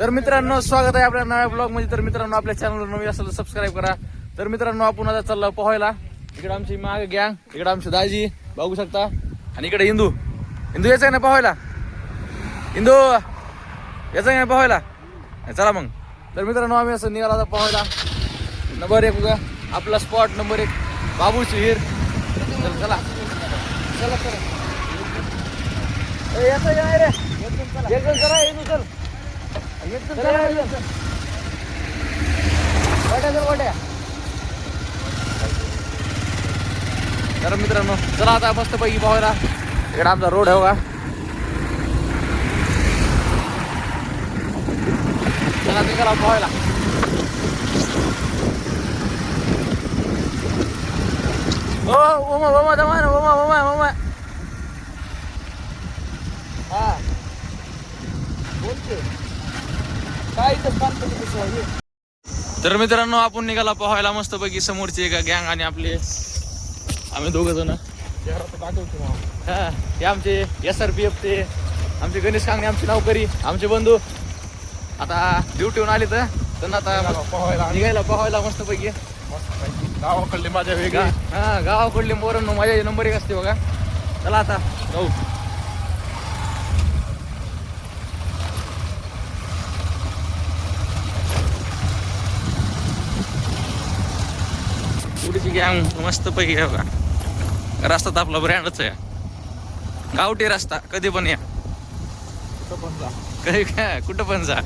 तर मित्रांनो स्वागत आहे आपल्या नव्या ब्लॉग मध्ये. तर मित्रांनो आपल्या चॅनलवर नवीन असेल तर सबस्क्राईब करा. तर मित्रांनो आपण आता चाललो पोहायला. इकडे आमची मागे गँग, इकडे आमची दाजी बघू शकता, आणि इकडे इंदू. इंदू यायचं ना पोहायला? इंदू यायचं ना पोहायला? चला मग. तर मित्रांनो आम्ही असं निघाला आता पोहायला. नंबर 1 उगा आपला स्पॉट नंबर 1 बाबूची विहीर. चल चला चला चला. यायचं या रे, एकदम करा इंदू. चल तर मित्रांनो चला आता मस्त पैकी पोहायला. इकडे आमचा रोड आहे बघा. चला निघाला पोहायला. ओ ओमा ओमा दमा ना ओमा ओमा ओमा. हा बोलते काय तर मित्रांनो आपण निघाला पोहायला मस्त पैकी. समोरची एका गँग आणि आपले आम्ही दोघ जण. हे आमचे SRPF ते आमचे गणेश कांगणे, आमचे नौकरी, आमचे बंधू आता ड्युटीहून आले तर त्यांना आता निघायला पोहायला मस्त पैकी. गावाकडली माझ्या वेगळी. हा गावाकडली मोरण माझ्या नंबर 1 असते बघा. चला आता जाऊ. पुढची गँग मस्त पैकी आहे बघा. रस्ता तर आपला ब्रँडच आहे. गावठी रस्ता, कधी पण या, कधी काय कुठं पण जा.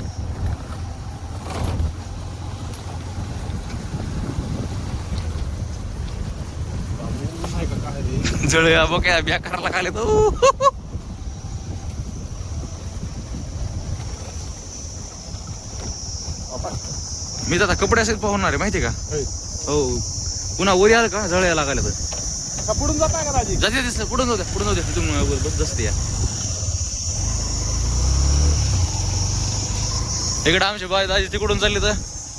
जळूया बघा बेकारला खाले तो. मी तर आता कपडे असेल पोहणार आहे माहिती का? हो पुन्हा वर आलं का जळायला लागायला तर पुढून जात का राजी? जाते दिसत. पुढून जाऊ द्या, पुढून जाऊ द्या. तिथून बस असते या. इकडे आमचे बाय दाजी तिकडून चालले तर,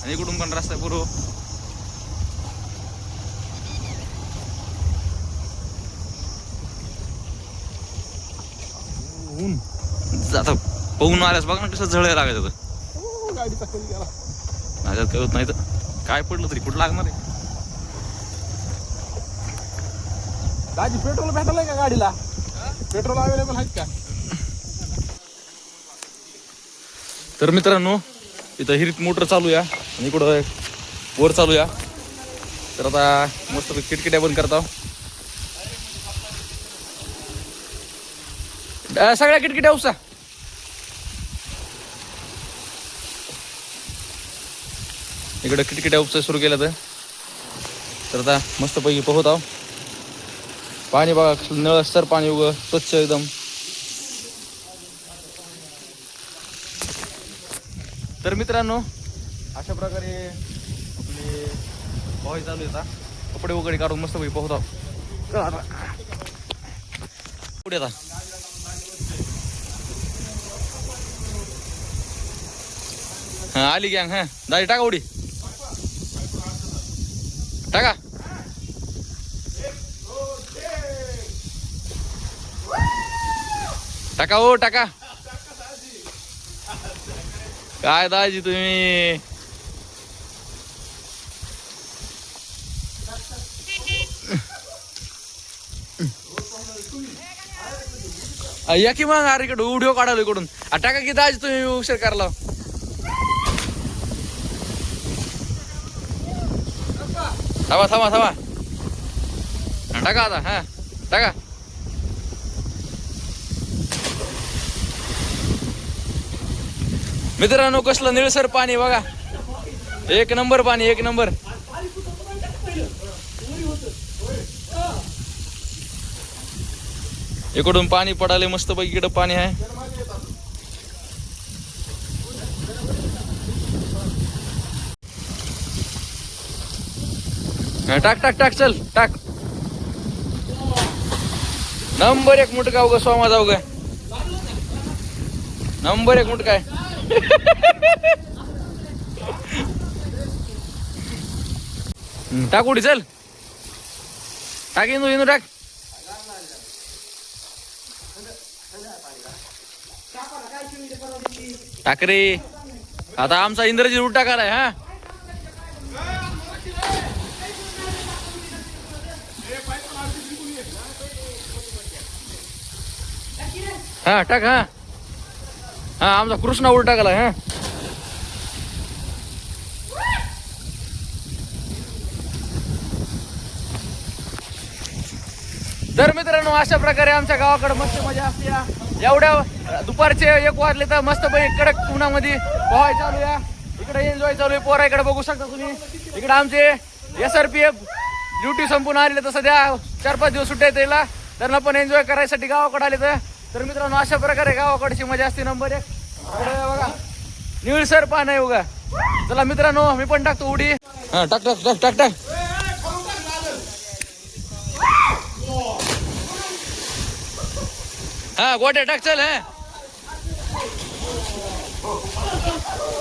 आणि इकडून पण रस्ता पूर्व. ऊन आता पोहून आल्यास बघा ना कसं जळायला लागायचं तर. गाडीचा खाली गेला. माझ्यात कळत नाही तर काय पडलं तरी कुठं लागणार आहे. दाजी पेट्रोल भेटलंय का गाडीला? पेट्रोल अवेलेबल आहेत का? तर मित्रांनो इथं हिरीत मोटर चालू या, आणि इकडं वर चालू या. तर आता मस्त किटकिट्या बंद करता. सगळ्या किटकिट्या उपसा. इकडं किटकिट्या उपसा सुरू केल्या तर आता मस्त पैकी पोहत आहो. पाणी बघा नळ सर पाणी उगं स्वच्छ एकदम. तर मित्रांनो अशा प्रकारे आपले पोहाय चालू येतात. कपडे वगैरे काढून मस्त पैकी पोहत आहो. पुढे आता हा आली गँग. हा दाजी टाका उडी टाका. टाका हो टाका. काय दाजी तुम्ही या की मग. अरे इकडे व्हिडिओ काढालो इकडून. टाका की दाजी तुम्ही उशीर करला. थांबा थांबा थांबा. टाका आता. हा टाका. मित्रांनो कसलं निळसर पाणी बघा. एक नंबर पाणी, एक नंबर. इकडून पाणी पडाले मस्त पैकी. इकडं पाणी आहे. टाक टाक टाक. चल टाक. नंबर 1 मुटका उगा सोमा जाऊ ग. नंबर 1 मुटका आहे. टाक उडी. चल टाक इंदू इंदू टाक. टाक रे. आता आमचा इंद्रजी रूट टाकालाय हा. हा टाक हा. हा आमचा कृष्णा उलटा टाकालाय हा. तर मित्रांनो अशा प्रकारे आमच्या गावाकडे मस्त मजा असते. एवढ्या दुपारचे 1 वाजले तर मस्त पैकी कडक उन्हामध्ये पोहाय चालू या. इकडे एन्जॉय चालू आहे. पोरा इकडे बघू शकता तुम्ही. इकडे आमचे SRPF ड्युटी संपून आलेले तर सध्या 4-5 दिवस सुट्ट्या आहेत त्याला. त्यांना पण एन्जॉय करायसाठी गावाकडे आले तर मित्रांनो अशा प्रकारे गावाकडची मजा असते. नंबर 1 बघा निळसर पान आहे बघा. चला मित्रांनो मी पण टाकतो उडी. हा टाक टाक टाक टाक टाक. हा गोट्या टाक चल.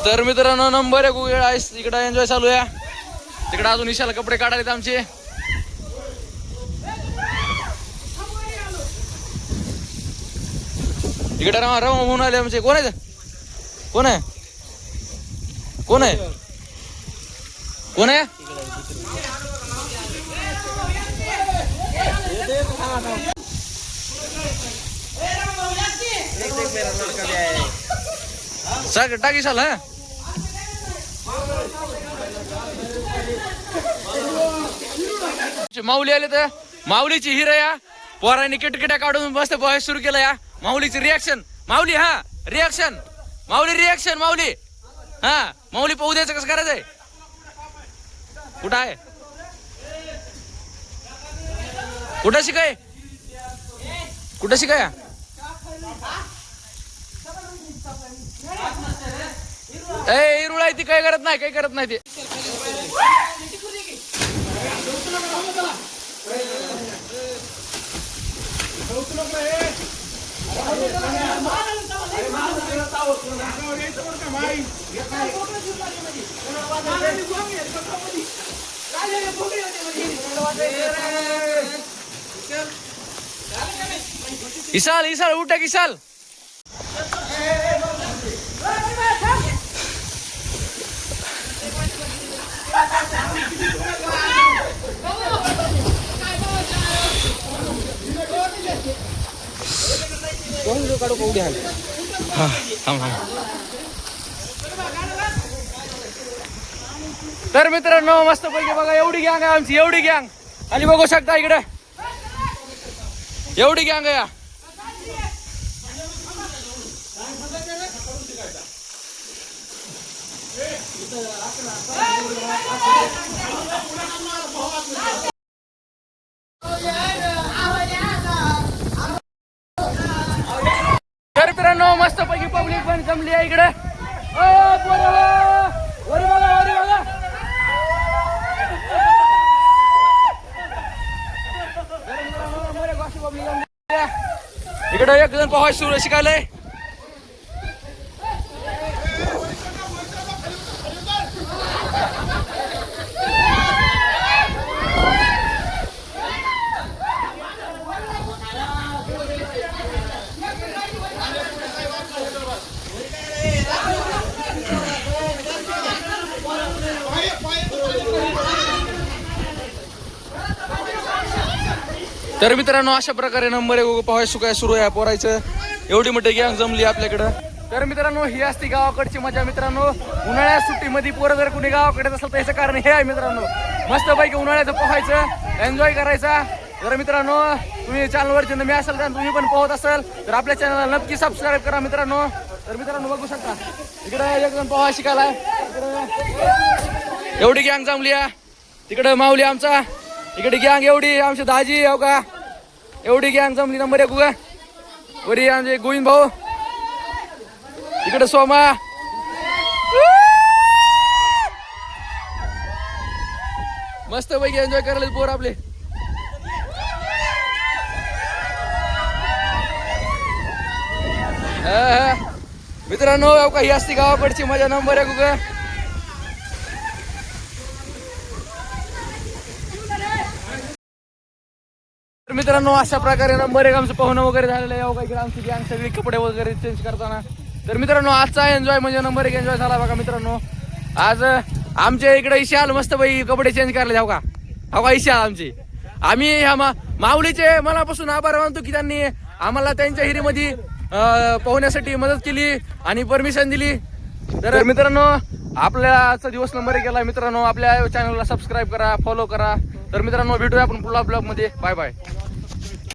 तर मित्रांनो नंबर 1 वेळ आहे. इकडे एन्जॉय चालू आहे. तिकडे अजून ईशाला कपडे काढायचे आमचे. इकडे रमा म्हणून आले आमचे. कोण आहे कोण आहे कोण आहे कोण आहे. सर टाकी साल हा. माऊली आले तर माऊलीची हिरा या पोरांनी किटकिट्या काढून मस्त पोहाय सुरू केला या. माऊलीची रिॲक्शन माऊली हा रिॲक्शन माऊली रिॲक्शन माऊली हा. माऊली पोहू द्यायचं कसं करायचंय. कुठं आहे कुठं शिकाय कुठं शिकाय. ए इरुळ आहे ती काही करत नाही काही करत नाही ते. इसाल इसाल उठा किसाल. तर मित्रांनो मस्त पैकी बघा एवढी गँग आहे आमची. एवढी गँग आणि बघू शकता इकडे एवढी गँग आहे. तर मित्रांनो मस्त पैकी पब्लिक पण जमली आहे इकडे. इकडे एक जण पोहाय सुरू शिकायलाय. तर मित्रांनो अशा प्रकारे नंबर 1 पोहाय सुकाय सुरू आहे पोरायचं. एवढी मोठी गँग जमली आपल्याकडं. तर मित्रांनो ही असती गावाकडची मजा. मित्रांनो उन्हाळ्यात सुट्टीमध्ये पोरं जर कुणी गावाकडे असेल तर याचं कारण हे आहे मित्रांनो. मस्त पैकी उन्हाळ्याचं पोहायचं एन्जॉय करायचा. तर मित्रांनो तुम्ही चॅनलवर जर नवीन असाल तर तुम्ही पण पोहत असाल तर आपल्या चॅनलला नक्की सबस्क्राईब करा मित्रांनो. तर मित्रांनो बघू शकता इकडे एक जण पोहा शिकायला एवढी गँग जमली आहे. तिकडे माऊली आमचा. इकडे गँग एवढी आमची दाजी हो का एवढी गँग जमली नंबर 1 उगा. वरी आमचे गोविंद भाऊ. इकडे सोमा. मस्त पैकी एन्जॉय करायला पोर आपले. मित्रांनो ही असती गावाकडची मजा नंबर 1 उगा. मित्रांनो अशा प्रकारे नंबर 1 आमचं पोहणं वगैरे झालेलं आहे. इकडे आमची गँग सगळी कपडे वगैरे चेंज करताना तर मित्रांनो आजचा एन्जॉय म्हणजे नंबर 1 एन्जॉय झाला बघा मित्रांनो. आज आमच्या इकडे इशाल मस्त बाई कपडे चेंज करायला जाऊ का इशाल आमची. आम्ही ह्या माऊलीचे मनापासून आभार मानतो की त्यांनी आम्हाला त्यांच्या हिरीमध्ये पोहण्यासाठी मदत केली आणि परमिशन दिली. तर मित्रांनो आपल्या आजचा दिवस नंबर 1 गेला मित्रांनो. आपल्या चॅनलला सबस्क्राईब करा, फॉलो करा. तर मित्रांनो भेटूया आपण पुढल्या ब्लॉग मध्ये. Bye bye.